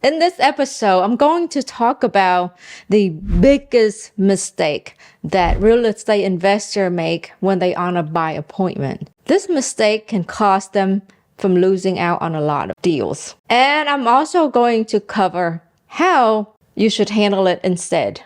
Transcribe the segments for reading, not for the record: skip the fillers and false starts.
In this episode, I'm going to talk about the biggest mistake that real estate investors make when they on a buy appointment. This mistake can cost them from losing out on a lot of deals. And I'm also going to cover how you should handle it instead.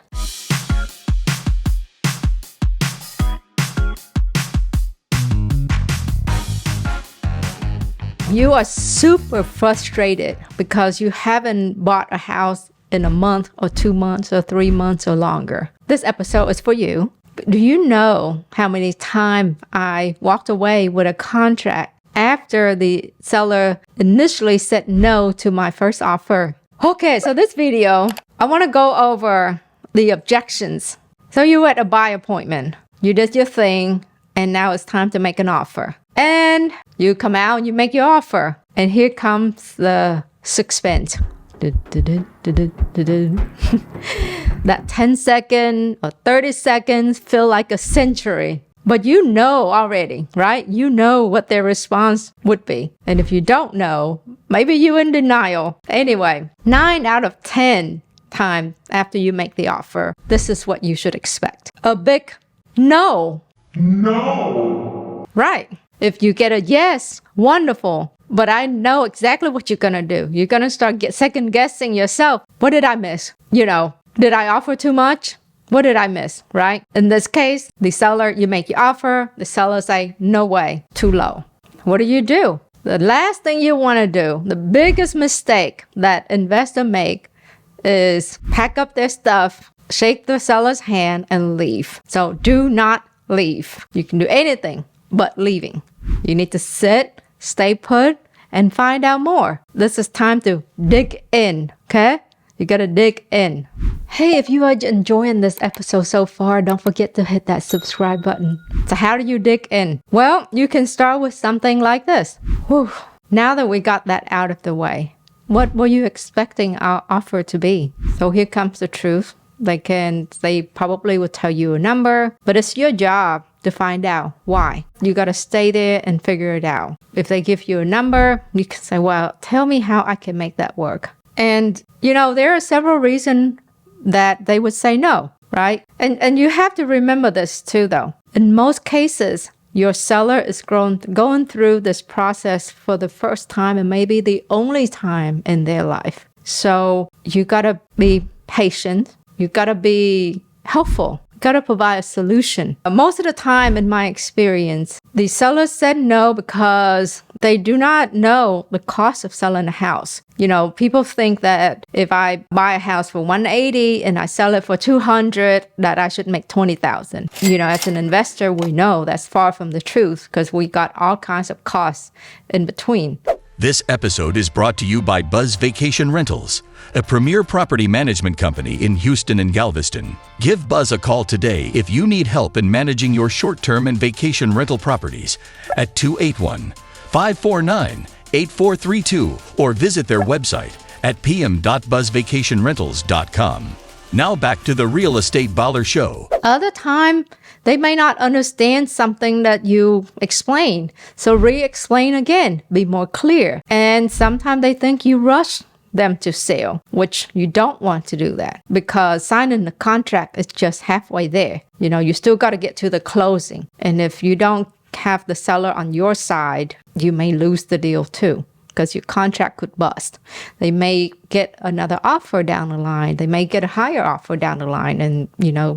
You are super frustrated because you haven't bought a house in a month or 2 months or 3 months or longer. This episode is for you. Do you know how many times I walked away with a contract after the seller initially said no to my first offer? Okay, so this video, I want to go over the objections. So you were at a buy appointment. You did your thing, and now it's time to make an offer. And you come out and you make your offer. And here comes the suspense. That 10 seconds or 30 seconds feel like a century. But you know already, right? You know what their response would be. And if you don't know, maybe you're in denial. Anyway, 9 out of 10 times after you make the offer, this is what you should expect. A big no. No. Right. If you get a yes, wonderful. But I know exactly what you're going to do. You're going to start second guessing yourself. What did I miss? Did I offer too much? What did I miss, right? In this case, the seller, you make your offer. The seller say, no way, too low. What do? The last thing you want to do, the biggest mistake that investors make is pack up their stuff, shake the seller's hand, and leave. So do not leave. You can do anything but leaving. You need to sit, stay put, and find out more. This is time to dig in, okay? You gotta dig in. Hey, if you are enjoying this episode so far, don't forget to hit that subscribe button. So how do you dig in? Well, you can start with something like this. Whew. Now that we got that out of the way, what were you expecting our offer to be? So here comes the truth. They probably will tell you a number, but it's your job to find out why. You got to stay there and figure it out. If they give you a number, you can say, well, tell me how I can make that work. And, there are several reasons that they would say no, right? And you have to remember this too, though. In most cases, your seller is going through this process for the first time and maybe the only time in their life. So you got to be patient. You got to be helpful. You got to provide a solution. Most of the time, in my experience, the sellers said no because they do not know the cost of selling a house. People think that if I buy a house for $180 and I sell it for $200, that I should make $20,000. As an investor, we know that's far from the truth because we got all kinds of costs in between. This episode is brought to you by Buzz Vacation Rentals, a premier property management company in Houston and Galveston. Give Buzz a call today if you need help in managing your short-term and vacation rental properties at 281-549-8432 or visit their website at pm.buzzvacationrentals.com. Now back to the Real Estate Baller Show. Other time, they may not understand something that you explained. So re-explain again, be more clear. And sometimes they think you rush them to sell, which you don't want to do that because signing the contract is just halfway there. You still got to get to the closing. And if you don't have the seller on your side, you may lose the deal too, because your contract could bust. They may get another offer down the line. They may get a higher offer down the line and,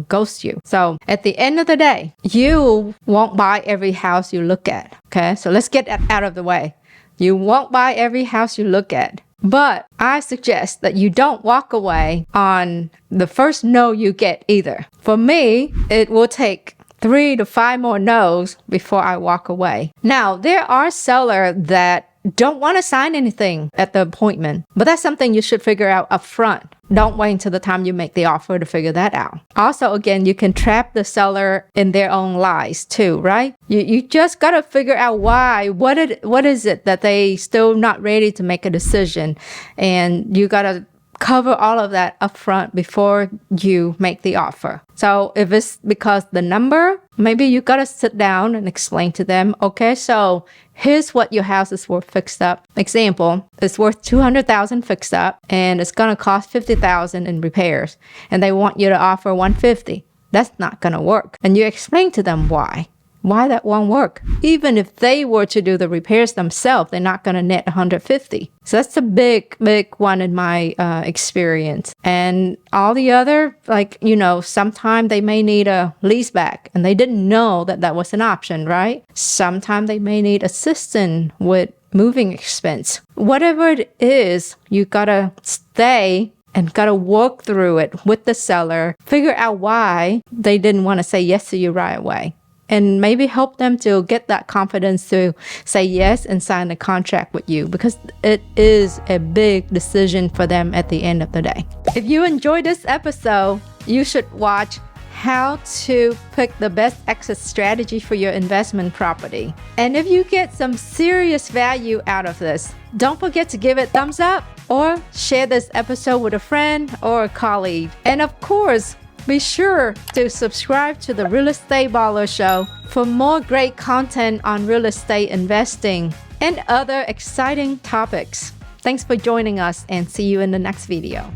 ghost you. So at the end of the day, you won't buy every house you look at. Okay, so let's get that out of the way. You won't buy every house you look at. But I suggest that you don't walk away on the first no you get either. For me, it will take 3 to 5 more no's before I walk away. Now, there are sellers that don't want to sign anything at the appointment, but that's something you should figure out up front. Don't wait until the time you make the offer to figure that out. Also, again, you can trap the seller in their own lies too, right? You just got to figure out why. What is it that they still not ready to make a decision? And you got to cover all of that upfront before you make the offer. So if it's because the number, maybe you gotta sit down and explain to them, okay, so here's what your house is worth fixed up. Example, it's worth $200,000 fixed up and it's gonna cost $50,000 in repairs. And they want you to offer $150,000. That's not gonna work. And you explain to them why that won't work. Even if they were to do the repairs themselves, they're not going to net $150,000. So that's a big one in my experience. And all the other, like, sometimes they may need a lease back and they didn't know that was an option, right? Sometimes they may need assistance with moving expense. Whatever it is, you got to stay and got to work through it with the seller, figure out why they didn't want to say yes to you right away. And maybe help them to get that confidence to say yes and sign the contract with you, because it is a big decision for them at the end of the day. If you enjoyed this episode, you should watch how to pick the best exit strategy for your investment property. And if you get some serious value out of this, don't forget to give it a thumbs up or share this episode with a friend or a colleague. And of course, be sure to subscribe to the Real Estate Baller Show for more great content on real estate investing and other exciting topics. Thanks for joining us and see you in the next video.